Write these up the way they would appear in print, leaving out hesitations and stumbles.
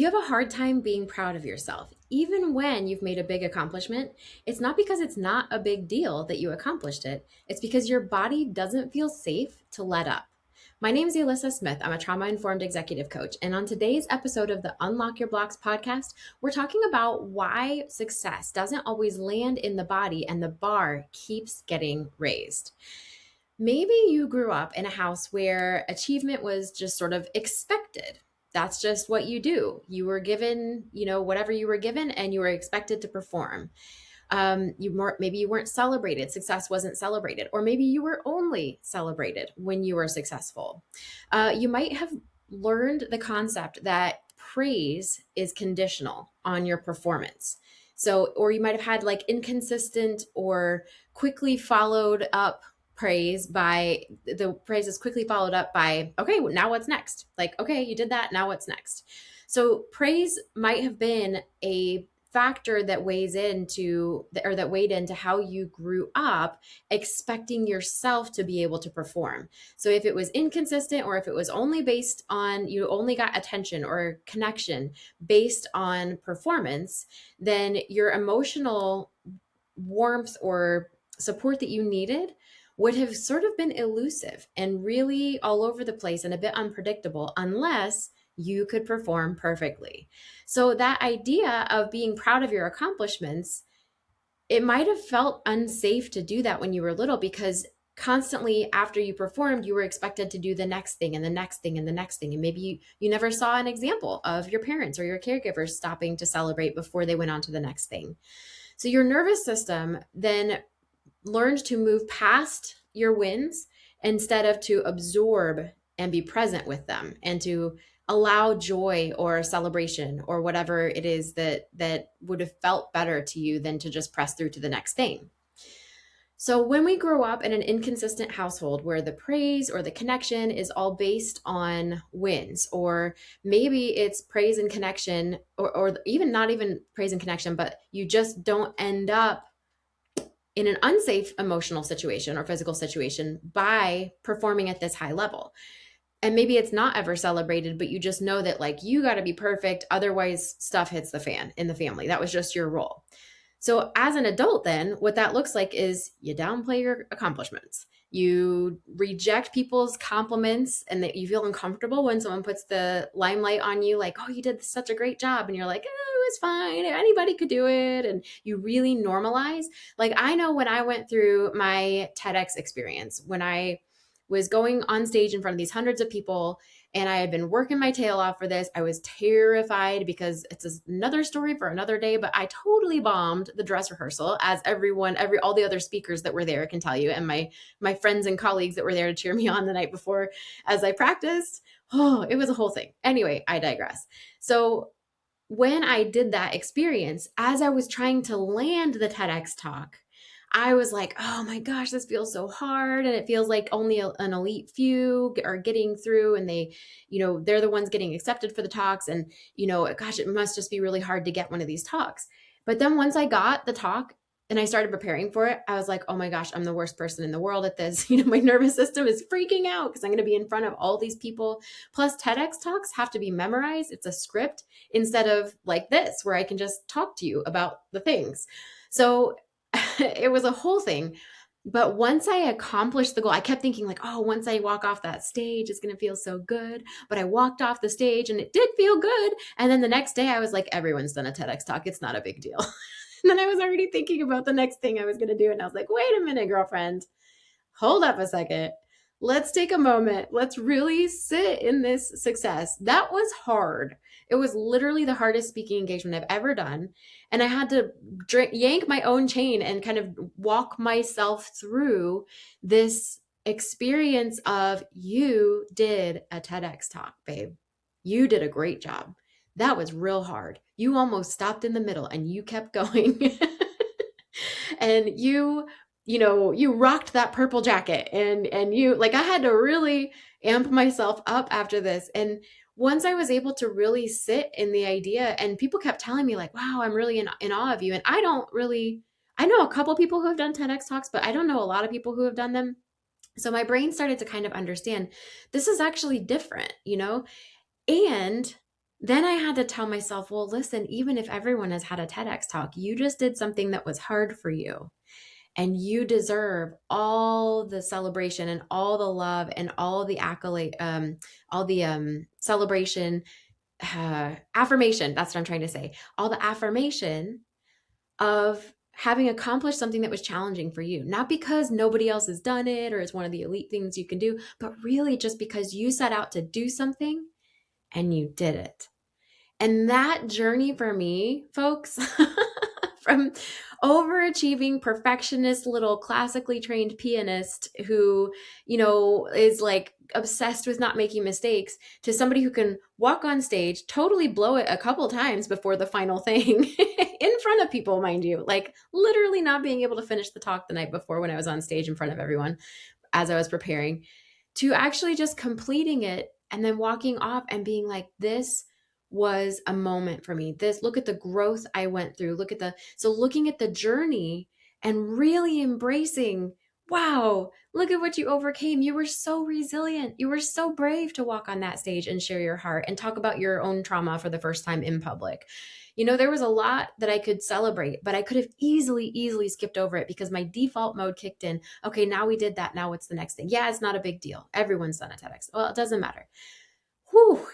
have a hard time being proud of yourself, even when you've made a big accomplishment, it's not because it's not a big deal that you accomplished it. It's because your body doesn't feel safe to let up. My name is Elyssa Smith. I'm a trauma informed executive coach. And on today's episode of the Unlock Your Blocks podcast, we're talking about why success doesn't always land in the body and the bar keeps getting raised. Maybe you grew up in a house where achievement was just sort of expected. That's just what you do. You were given, whatever you were given, and you were expected to perform. Maybe you weren't celebrated. Success wasn't celebrated, or maybe you were only celebrated when you were successful. You might have learned the concept that praise is conditional on your performance. So, or you might have had like inconsistent or quickly followed up praise by the praise is quickly followed up by, okay, now what's next? Like, okay, you did that. Now what's next? So praise might have been a factor that weighs into or that weighed into how you grew up expecting yourself to be able to perform. So if it was inconsistent, or if it was only based on you only got attention or connection based on performance, then your emotional warmth or support that you needed would have sort of been elusive and really all over the place and a bit unpredictable unless you could perform perfectly. So that idea of being proud of your accomplishments, it might have felt unsafe to do that when you were little, because constantly after you performed, you were expected to do the next thing and the next thing and the next thing. And maybe you never saw an example of your parents or your caregivers stopping to celebrate before they went on to the next thing. So your nervous system then learned to move past your wins instead of to absorb and be present with them and to allow joy or celebration or whatever it is that would have felt better to you than to just press through to the next thing. So when we grow up in an inconsistent household where the praise or the connection is all based on wins, or maybe it's praise and connection, or even not even praise and connection, but you just don't end up in an unsafe emotional situation or physical situation by performing at this high level. And maybe it's not ever celebrated, but you just know that like you got to be perfect. Otherwise stuff hits the fan in the family. That was just your role. So as an adult, then what that looks like is you downplay your accomplishments. You reject people's compliments and that you feel uncomfortable when someone puts the limelight on you, like, oh, you did such a great job. And you're like, oh, it was fine. Anybody could do it. And you really normalize. Like I know when I went through my TEDx experience, when I was going on stage in front of these hundreds of people, and I had been working my tail off for this. I was terrified because it's another story for another day, but I totally bombed the dress rehearsal, as all the other speakers that were there can tell you, and my friends and colleagues that were there to cheer me on the night before as I practiced. Oh, it was a whole thing. Anyway, I digress. So when I did that experience, as I was trying to land the TEDx talk, I was like, oh my gosh, this feels so hard. And it feels like only an elite few are getting through, and they're the ones getting accepted for the talks. And, gosh, it must just be really hard to get one of these talks. But then once I got the talk and I started preparing for it, I was like, oh my gosh, I'm the worst person in the world at this. My nervous system is freaking out because I'm going to be in front of all these people. Plus TEDx talks have to be memorized. It's a script instead of like this, where I can just talk to you about the things. So it was a whole thing. But once I accomplished the goal, I kept thinking like, oh, once I walk off that stage, it's going to feel so good. But I walked off the stage and it did feel good. And then the next day I was like, everyone's done a TEDx talk. It's not a big deal. And then I was already thinking about the next thing I was going to do. And I was like, wait a minute, girlfriend, hold up a second. Let's take a moment. Let's really sit in this success. That was hard. It was literally the hardest speaking engagement I've ever done. And I had to yank my own chain and kind of walk myself through this experience of, you did a TEDx talk, babe. You did a great job. That was real hard. You almost stopped in the middle and you kept going. And you rocked that purple jacket, and you, like, I had to really amp myself up after this. And once I was able to really sit in the idea, and people kept telling me like, wow, I'm really in awe of you. And I know a couple people who have done TEDx talks, but I don't know a lot of people who have done them. So my brain started to kind of understand this is actually different, and Then I had to tell myself, well, listen, even if everyone has had a TEDx talk, you just did something that was hard for you. And you deserve all the celebration and all the love and all the accolade, all the celebration, affirmation. That's what I'm trying to say. All the affirmation of having accomplished something that was challenging for you, not because nobody else has done it or it's one of the elite things you can do, but really just because you set out to do something and you did it. And that journey for me, folks, from overachieving perfectionist little classically trained pianist who, is like obsessed with not making mistakes, to somebody who can walk on stage, totally blow it a couple times before the final thing in front of people, mind you, like literally not being able to finish the talk the night before when I was on stage in front of everyone as I was preparing, to actually just completing it and then walking off and being like, this was a moment for me. Look at the growth I went through. Looking at the journey and really embracing, wow, look at what you overcame. You were so resilient. You were so brave to walk on that stage and share your heart and talk about your own trauma for the first time in public. There was a lot that I could celebrate, but I could have easily skipped over it because my default mode kicked in. Okay, now we did that. Now what's the next thing? Yeah, it's not a big deal. Everyone's done a TEDx. Well, it doesn't matter.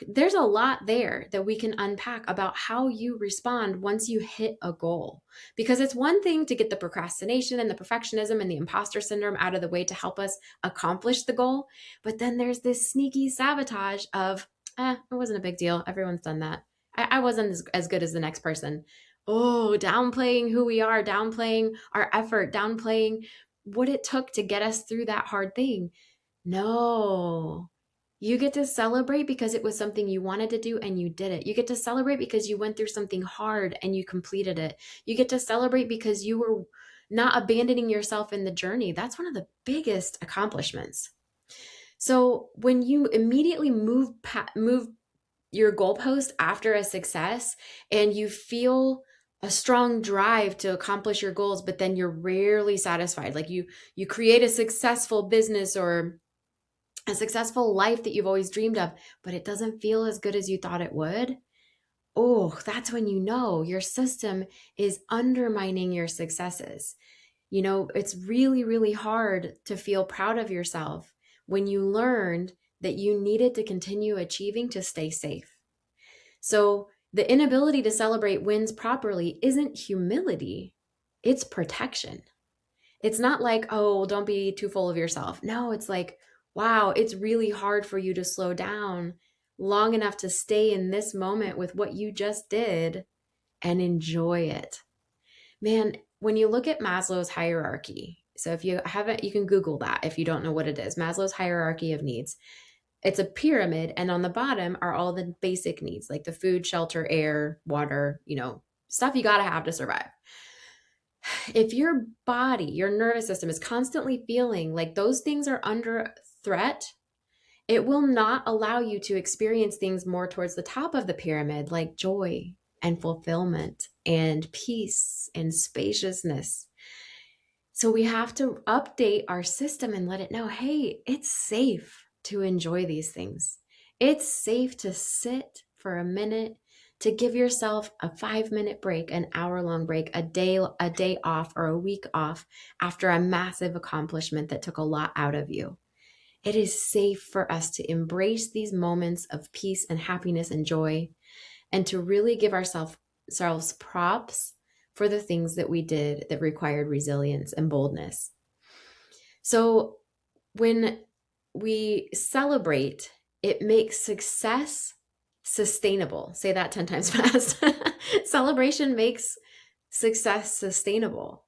There's a lot there that we can unpack about how you respond once you hit a goal. Because it's one thing to get the procrastination and the perfectionism and the imposter syndrome out of the way to help us accomplish the goal. But then there's this sneaky sabotage of, it wasn't a big deal. Everyone's done that. I wasn't as good as the next person. Oh, downplaying who we are, downplaying our effort, downplaying what it took to get us through that hard thing. No. You get to celebrate because it was something you wanted to do and you did it. You get to celebrate because you went through something hard and you completed it. You get to celebrate because you were not abandoning yourself in the journey. That's one of the biggest accomplishments. So when you immediately move your goalpost after a success and you feel a strong drive to accomplish your goals, but then you're rarely satisfied. Like you create a successful business or a successful life that you've always dreamed of, but it doesn't feel as good as you thought it would. Oh, that's when you know your system is undermining your successes. It's really hard to feel proud of yourself when you learned that you needed to continue achieving to stay safe. So the inability to celebrate wins properly isn't humility, it's protection. It's not like, oh, don't be too full of yourself. No, it's like, wow, it's really hard for you to slow down long enough to stay in this moment with what you just did and enjoy it. Man, when you look at Maslow's hierarchy, so if you haven't, you can Google that if you don't know what it is. Maslow's hierarchy of needs. It's a pyramid, and on the bottom are all the basic needs, like the food, shelter, air, water, stuff you got to have to survive. If your body, your nervous system is constantly feeling like those things are under threat, it will not allow you to experience things more towards the top of the pyramid, like joy and fulfillment and peace and spaciousness. So we have to update our system and let it know, hey, it's safe to enjoy these things. It's safe to sit for a minute, to give yourself a 5-minute break, an hour-long break, a day off or a week off after a massive accomplishment that took a lot out of you. It is safe for us to embrace these moments of peace and happiness and joy, and to really give ourselves props for the things that we did that required resilience and boldness. So when we celebrate, it makes success sustainable. Say that 10 times fast. Celebration makes success sustainable.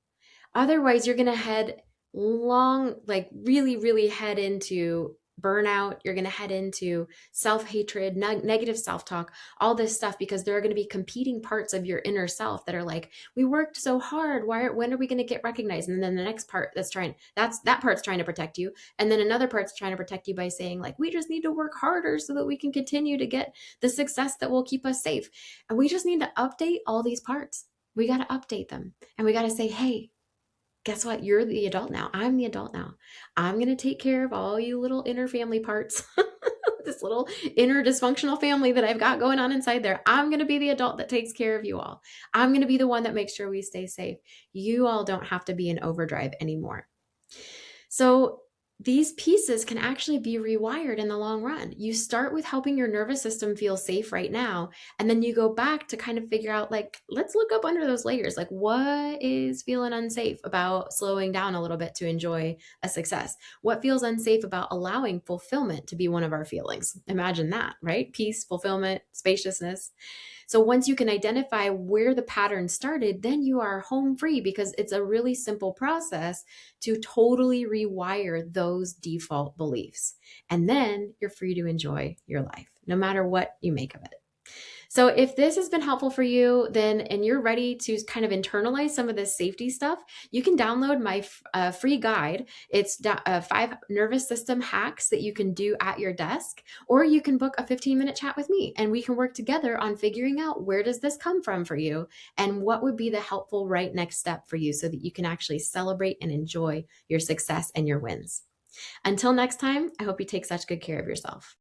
Otherwise, you're going to head really head into burnout. You're going to head into self-hatred, negative self-talk, all this stuff, because there are going to be competing parts of your inner self that are like, we worked so hard. When are we going to get recognized? And then the next part that part's trying to protect you. And then another part's trying to protect you by saying like, we just need to work harder so that we can continue to get the success that will keep us safe. And we just need to update all these parts. We got to update them. And we got to say, hey, guess what? You're the adult now. I'm the adult now. I'm going to take care of all you little inner family parts this little inner dysfunctional family that I've got going on inside there. I'm going to be the adult that takes care of you all. I'm going to be the one that makes sure we stay safe. You all don't have to be in overdrive anymore. So these pieces can actually be rewired in the long run. You start with helping your nervous system feel safe right now, and then you go back to kind of figure out, like, let's look up under those layers. Like, what is feeling unsafe about slowing down a little bit to enjoy a success? What feels unsafe about allowing fulfillment to be one of our feelings? Imagine that, right? Peace, fulfillment, spaciousness. So once you can identify where the pattern started, then you are home free, because it's a really simple process to totally rewire those default beliefs. And then you're free to enjoy your life, no matter what you make of it. So if this has been helpful for you, then, and you're ready to kind of internalize some of this safety stuff, you can download my free guide. It's 5 nervous system hacks that you can do at your desk, or you can book a 15-minute chat with me and we can work together on figuring out, where does this come from for you and what would be the helpful right next step for you, so that you can actually celebrate and enjoy your success and your wins. Until next time, I hope you take such good care of yourself.